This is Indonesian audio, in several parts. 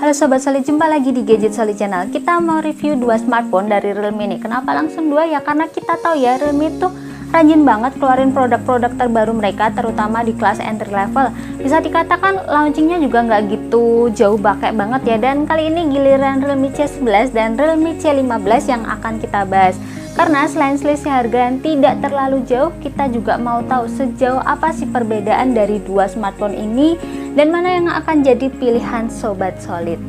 Halo Sobat Solid, jumpa lagi di Gadget Solid Channel. Kita mau review dua smartphone dari Realme nih. Kenapa langsung dua ya? Karena kita tahu ya Realme itu rajin banget keluarin produk-produk terbaru mereka, terutama di kelas entry level. Bisa dikatakan launchingnya juga nggak gitu jauh pakai banget ya. Dan kali ini giliran Realme C11 dan Realme C15 yang akan kita bahas. Karena selain selisih harga yang tidak terlalu jauh, kita juga mau tahu sejauh apa sih perbedaan dari dua smartphone ini dan mana yang akan jadi pilihan Sobat Solid.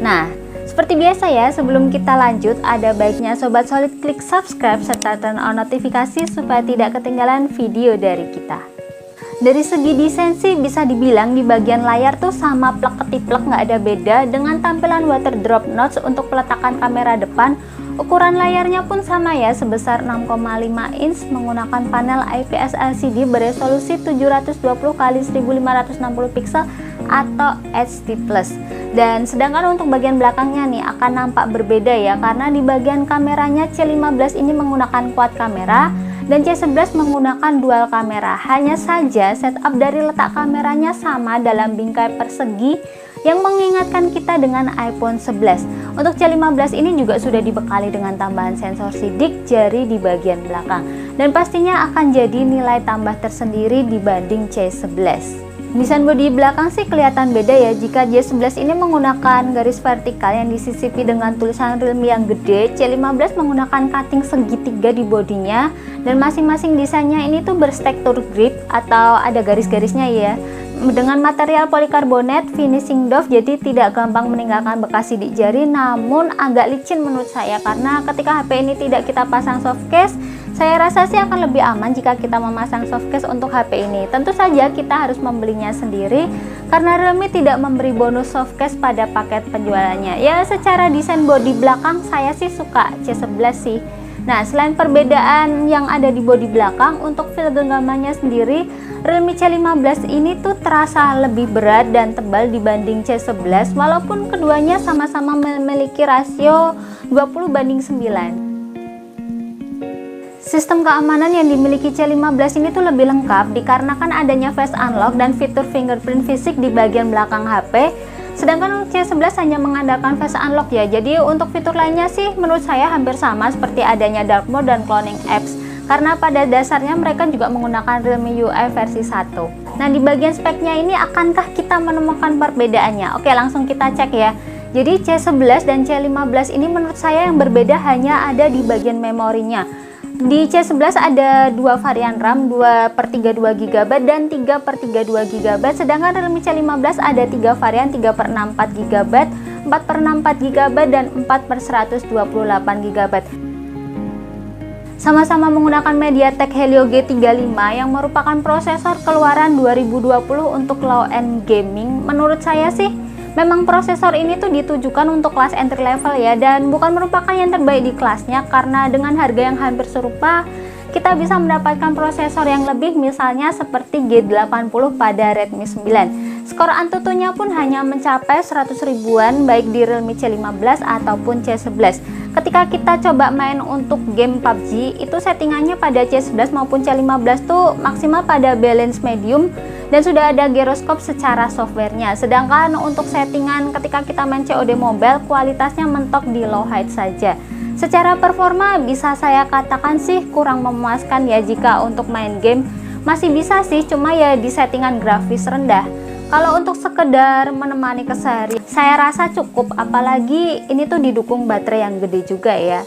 Nah, seperti biasa ya, sebelum kita lanjut, ada baiknya Sobat Solid klik subscribe serta turn on notifikasi supaya tidak ketinggalan video dari kita. Dari segi desain sih bisa dibilang di bagian layar tuh sama plek ketiplek, nggak ada beda, dengan tampilan water drop notch untuk peletakan kamera depan. Ukuran layarnya pun sama ya, sebesar 6,5 inch menggunakan panel IPS LCD beresolusi 720x1560 pixel atau HD+. Dan sedangkan untuk bagian belakangnya nih akan nampak berbeda ya, karena di bagian kameranya C15 ini menggunakan quad kamera dan C11 menggunakan dual kamera. Hanya saja setup dari letak kameranya sama dalam bingkai persegi yang mengingatkan kita dengan iPhone 11. Untuk C15 ini juga sudah dibekali dengan tambahan sensor sidik jari di bagian belakang, dan pastinya akan jadi nilai tambah tersendiri dibanding C11. Desain bodi belakang sih kelihatan beda ya, jika C11 ini menggunakan garis vertikal yang disisipi dengan tulisan Realme yang gede. C15 menggunakan cutting segitiga di bodinya, dan masing-masing desainnya ini tuh berstruktur grip atau ada garis-garisnya ya, dengan material polikarbonat finishing doff, jadi tidak gampang meninggalkan bekas sidik jari, namun agak licin menurut saya, karena ketika HP ini tidak kita pasang soft case, saya rasa sih akan lebih aman jika kita memasang soft case untuk HP ini. Tentu saja kita harus membelinya sendiri karena Realme tidak memberi bonus soft case pada paket penjualannya. Ya, secara desain bodi belakang saya sih suka C11 sih. Nah, selain perbedaan yang ada di bodi belakang, untuk feel genggamannya sendiri, Realme C15 ini tuh terasa lebih berat dan tebal dibanding C11, walaupun keduanya sama-sama memiliki rasio 20:9. Sistem keamanan yang dimiliki C15 ini tuh lebih lengkap dikarenakan adanya face unlock dan fitur fingerprint fisik di bagian belakang HP. Sedangkan C11 hanya mengandalkan face unlock ya. Jadi untuk fitur lainnya sih menurut saya hampir sama, seperti adanya dark mode dan cloning apps, karena pada dasarnya mereka juga menggunakan Realme UI versi 1. Nah, di bagian speknya ini akankah kita menemukan perbedaannya? Oke, langsung kita cek ya. Jadi C11 dan C15 ini menurut saya yang berbeda hanya ada di bagian memorinya. Di C11 ada dua varian RAM, 2/32 GB dan 3/32 GB. Sedangkan Realme C15 ada 3 varian, 3/64 GB, 4/64 GB dan 4/128 GB. Sama-sama menggunakan MediaTek Helio G35 yang merupakan prosesor keluaran 2020 untuk low-end gaming. Menurut saya sih memang prosesor ini tuh ditujukan untuk kelas entry level ya, dan bukan merupakan yang terbaik di kelasnya, karena dengan harga yang hampir serupa kita bisa mendapatkan prosesor yang lebih, misalnya seperti G80 pada Redmi 9. Skor Antutunya pun hanya mencapai 100 ribuan baik di Realme C15 ataupun C11. Ketika kita coba main untuk game PUBG, itu settingannya pada C11 maupun C15 tuh maksimal pada balance medium dan sudah ada gyroscope secara softwarenya. Sedangkan untuk settingan ketika kita main COD Mobile, kualitasnya mentok di low height saja. Secara performa bisa saya katakan sih kurang memuaskan ya. Jika untuk main game masih bisa sih, cuma ya di settingan grafis rendah. Kalau untuk sekedar menemani keseharian, saya rasa cukup, apalagi ini tuh didukung baterai yang gede juga ya.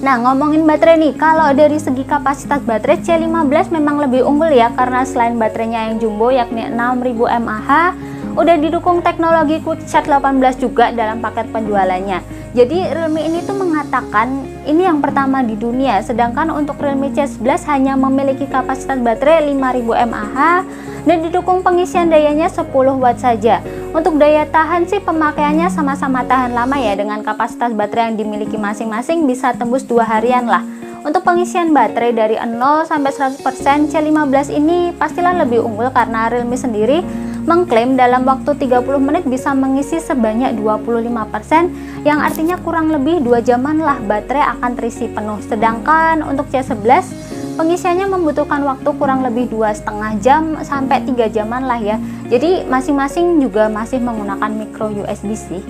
Nah, ngomongin baterai nih, kalau dari segi kapasitas baterai C15 memang lebih unggul ya, karena selain baterainya yang jumbo yakni 6000 mAh, udah didukung teknologi QuickCharge 18 juga dalam paket penjualannya. Jadi Realme ini tuh mengatakan ini yang pertama di dunia, sedangkan untuk Realme C11 hanya memiliki kapasitas baterai 5000 mAh dan didukung pengisian dayanya 10 watt saja. Untuk daya tahan sih pemakaiannya sama-sama tahan lama ya, dengan kapasitas baterai yang dimiliki masing-masing bisa tembus 2 harian lah. Untuk pengisian baterai dari 0 sampai 100%, C15 ini pastilah lebih unggul karena Realme sendiri mengklaim dalam waktu 30 menit bisa mengisi sebanyak 25%, yang artinya kurang lebih 2 jaman lah baterai akan terisi penuh. Sedangkan untuk C11 Pengisiannya membutuhkan waktu kurang lebih 2,5 jam sampai 3 jaman lah ya. Jadi masing-masing juga masih menggunakan micro USB-C.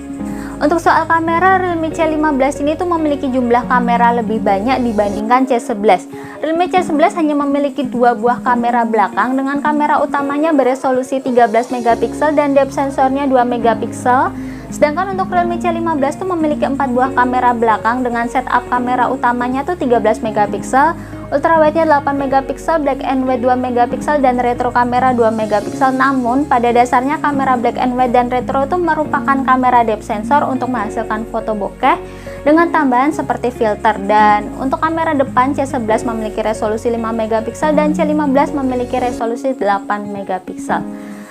Untuk soal kamera, Realme C15 ini tuh memiliki jumlah kamera lebih banyak dibandingkan C11. Realme C11 hanya memiliki 2 buah kamera belakang dengan kamera utamanya beresolusi 13 megapiksel dan depth sensornya 2 megapiksel. Sedangkan untuk Realme C15 tuh memiliki 4 buah kamera belakang dengan setup kamera utamanya tuh 13 megapiksel, ultrawide-nya 8 megapiksel, black and white 2 megapiksel, dan retro kamera 2 megapiksel. Namun pada dasarnya kamera black and white dan retro itu merupakan kamera depth sensor untuk menghasilkan foto bokeh dengan tambahan seperti filter. Dan untuk kamera depan, C11 memiliki resolusi 5 megapiksel dan C15 memiliki resolusi 8 megapiksel.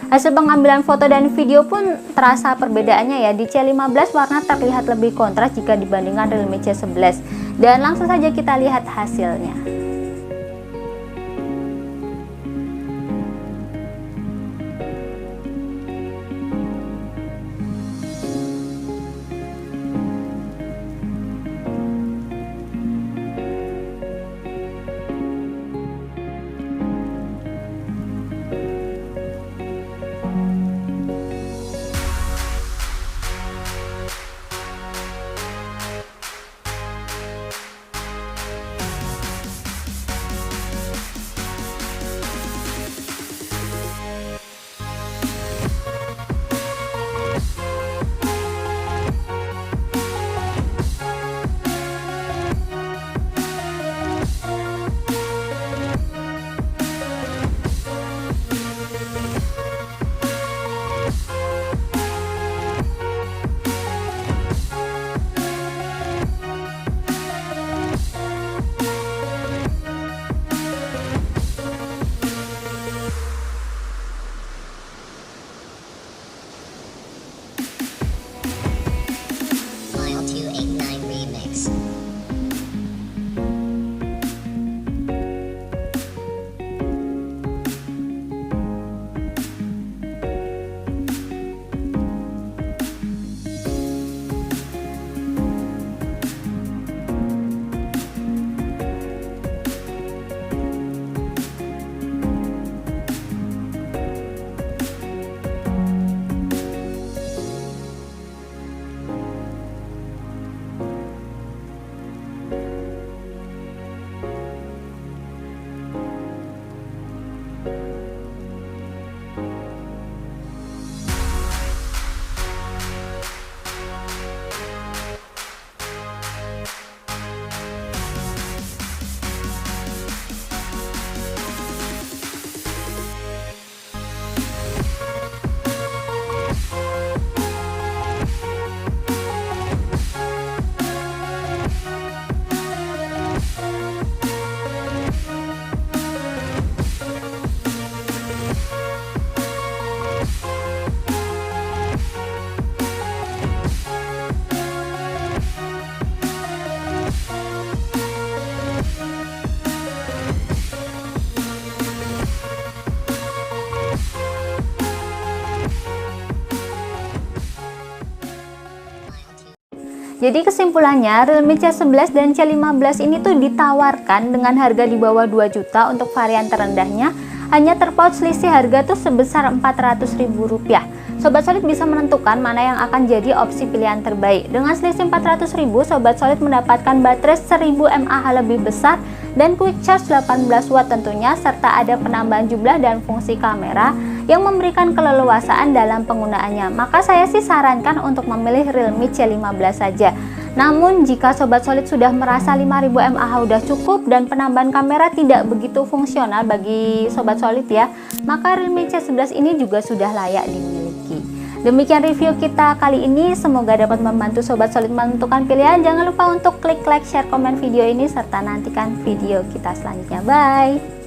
Hasil pengambilan foto dan video pun terasa perbedaannya ya. Di C15 warna terlihat lebih kontras jika dibandingkan Realme C11. Dan langsung saja kita lihat hasilnya. Jadi kesimpulannya, Realme C11 dan C15 ini tuh ditawarkan dengan harga di bawah 2 juta untuk varian terendahnya, hanya terpaut selisih harga tuh sebesar Rp400.000. Sobat Solid bisa menentukan mana yang akan jadi opsi pilihan terbaik. Dengan selisih Rp400.000, Sobat Solid mendapatkan baterai 1000 mAh lebih besar dan quick charge 18 watt tentunya, serta ada penambahan jumlah dan fungsi kamera yang memberikan keleluasaan dalam penggunaannya. Maka saya sih sarankan untuk memilih Realme C15 saja. Namun jika Sobat Solid sudah merasa 5000 mAh udah cukup dan penambahan kamera tidak begitu fungsional bagi Sobat Solid ya, maka Realme C11 ini juga sudah layak dimiliki. Demikian review kita kali ini, semoga dapat membantu Sobat Solid menentukan pilihan. Jangan lupa untuk klik like, share, komen video ini, serta nantikan video kita selanjutnya. Bye!